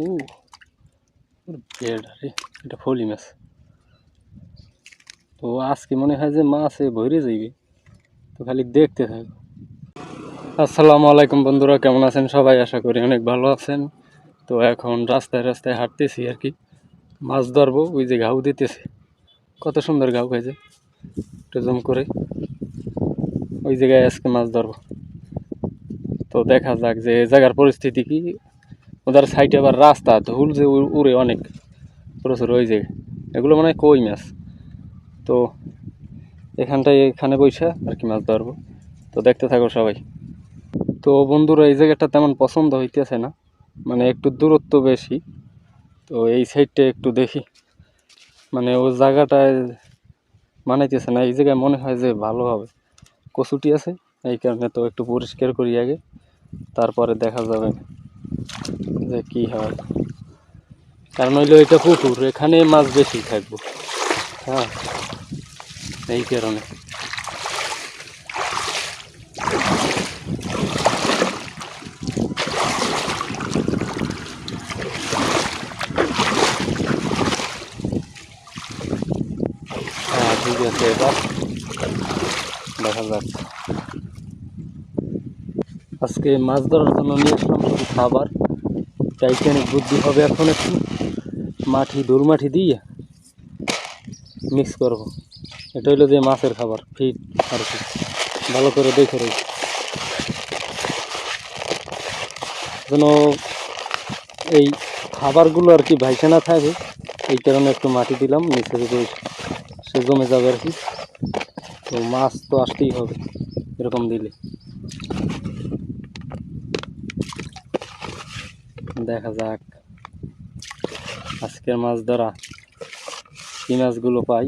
ও বেড়ারে, এটা ফলি মাছ। তো আজকে মনে হয় যে মাছে ভরে যাইবে, তো খালি দেখতে থাকো। আসসালামু আলাইকুম বন্ধুরা, কেমন আছেন সবাই? আশা করি অনেক ভালো আছেন। তো এখন রাস্তায় রাস্তায় হাঁটতেছি আর কি, মাছ ধরবো। ওই যে ঘাউ দিতেছে, কত সুন্দর ঘাউ খাইছে, একটু জুম করে। ওই জায়গায় আজকে মাছ ধরবো। তো দেখা যাক যে এই জায়গার পরিস্থিতি কি। ওদের সাইডে আবার রাস্তা, ধুল যে উড়ে অনেক প্রচুর ওই জায়গায়। এগুলো মানে কই মাছ। তো এখানে বসে আর কি মাছ ধরবো। তো দেখতে থাকো সবাই। তো বন্ধুরা, এই জায়গাটা তেমন পছন্দ হইতেছে না, মানে একটু দূরত্ব বেশি। তো এই সাইডটা একটু দেখি, মানে ও জায়গাটায় মানাইতেছে না। এই জায়গায় মনে হয় যে ভালো হবে, কচুটি আছে এই কারণে। তো একটু পরিষ্কার করি আগে, তারপরে দেখা যাবে যে কি হয়। কারণ হইলো এটা পুকুর, এখানে মাছ বেশি থাকবো। হ্যাঁ, এই কারণে। হ্যাঁ ঠিক আছে, এবার দেখা যাক। আজকে মাছ ধরার জন্য নিয়ে আসলাম শুধু খাবার। টাইটানিক বুদ্ধি হবে এখন একটু দোল মাটি দিয়ে মিক্স করব। এটা হইলো যে মাছের খাবার ফিড আর কি। ভালো করে দেখে রয়েছে যেন এই খাবারগুলো আর কি ভাইসে না থাকে, এই কারণে একটু মাটি দিলাম নিচে, যদি সে জমে যাবে আর কি। তো মাছ তো আসতেই হবে এরকম দিলে। দেখা যাক আজকের মাছ ধরা কি মাছগুলো পাই।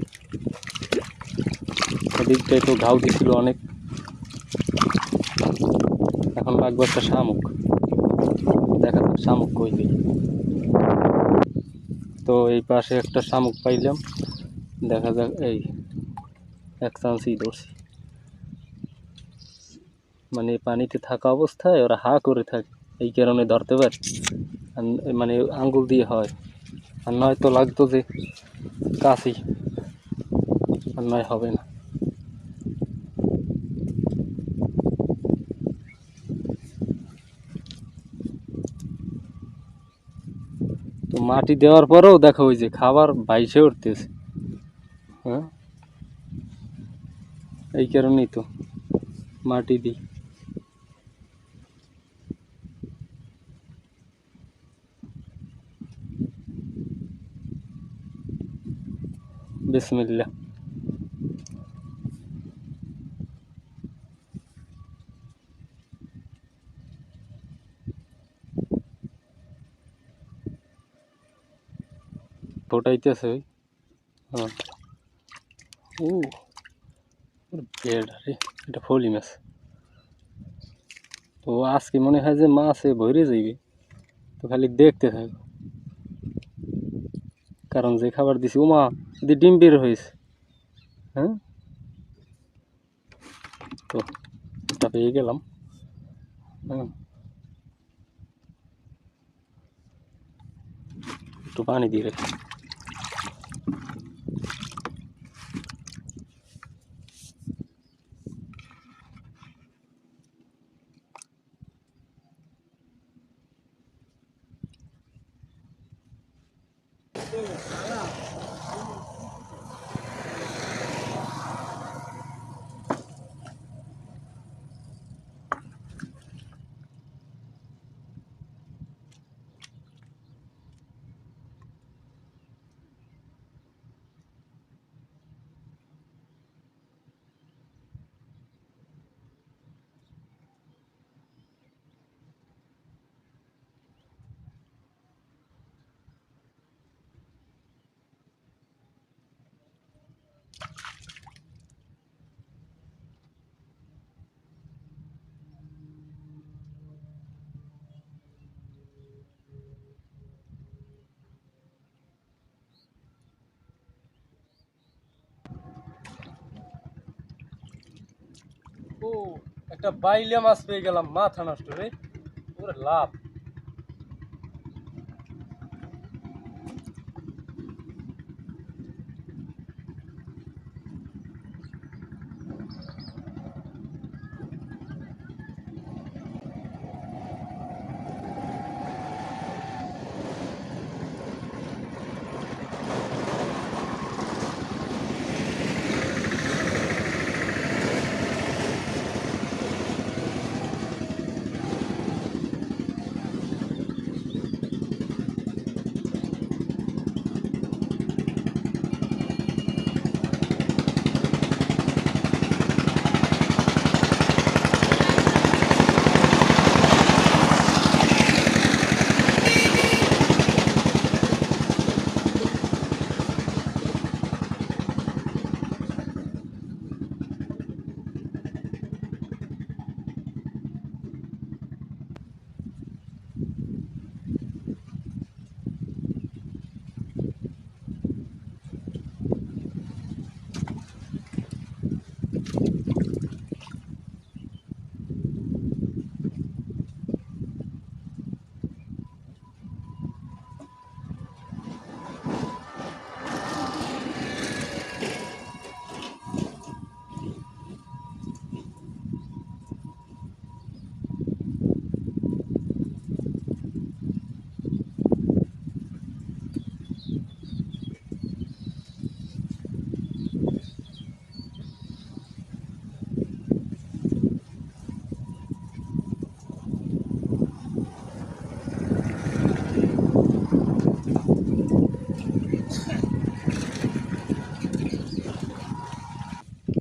এদিকটায় তো ঘাউ দিছিল অনেক, এখন লাগবে একটা শামুক। দেখা যাক শামুক কই দিই। তো এই পাশে একটা শামুক পাইলাম, দেখা যাক। এই এক চান্সই ধরছি, মানে পানিতে থাকা অবস্থায় ওরা হা করে থাকে, এই কারণে ধরতে পারে। মানে আঙ্গুল দিয়ে হয়, আর নয়তো লাগতো যে কাশি, আর নয় হবে না। তো মাটি দেওয়ার পরেও দেখো ওই যে খাবার বাইসে উঠতেছে। হ্যাঁ, এই কারণেই তো মাটি দিই। বিসমিল্লাহ। ফোটাইতেছে ওই। হ্যাঁ, ও বেড়ারে, এটা ফলি মাছ। তো আজকে মনে হয় যে মাছে ভরে যাইবে, তো খালি দেখতে থাকো। কারণ যে খাবার দিছি, ওমা যদি ডিম বের হয়েছে। হ্যাঁ, তো এটা পেয়ে গেলাম। হ্যাঁ, একটু পানি দিয়ে রাখি। ও, একটা বাইলে মাছ পেয়ে গেলাম, মাথা নষ্ট রে। ওরে লাভ।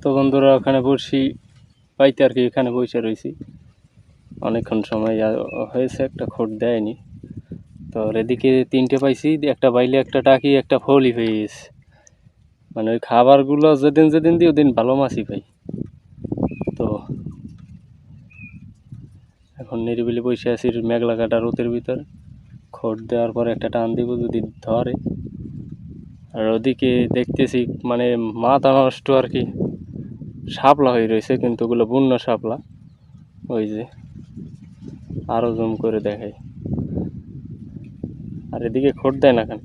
তো বন্ধুরা ওখানে বড়শি পাইতে আর কি এখানে বসে রয়েছি অনেকক্ষণ সময় হয়েছে, একটা খোট দেয়নি। তো এদিকে 3টে পাইছি, একটা বাইলে, একটা টাকি, একটা ফলি হয়ে গেছে। মানে ওই খাবারগুলো যেদিন যেদিন দিই ওদিন ভালো মাছই পাই। তো এখন নিরিবিলি বসে আছি মেঘলা কাটা রোদের ভিতরে, খোট দেওয়ার পরে একটা টান দিব যদি ধরে। আর ওদিকে দেখতেছি মানে মাথা নষ্ট আর কি শাপলা হয়ে রয়েছে, কিন্তু ওগুলো বন্য শাপলা। ওই যে আরো জুম করে দেখাই, আর এদিকে খোট দেয় না কেন।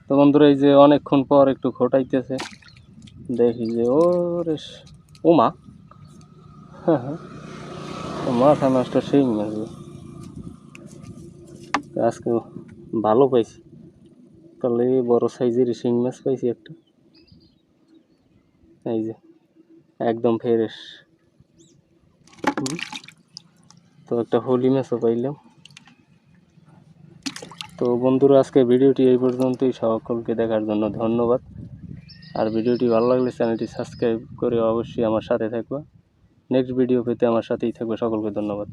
তো বন্ধুরা এই যে অনেকক্ষণ পর একটু খোটাইতেছে, দেখি যে ওরে ওমা, মাথা নষ্ট সেই মাছ। আজকে ভালো পাইছি, তাহলে বড় সাইজের শিং মাছ পাইছি একটা, এই যে একদম ফ্রেশ। তো একটা হোলি মাছও পাইলাম। তো বন্ধুরা আজকে ভিডিওটি এই পর্যন্তই, সকলকে দেখার জন্য ধন্যবাদ। আর ভিডিওটি ভালো লাগলে চ্যানেলটি সাবস্ক্রাইব করে অবশ্যই আমার সাথে থাকবে। নেক্সট ভিডিও পেতে আমার সাথেই থাকবে। সকলকে ধন্যবাদ।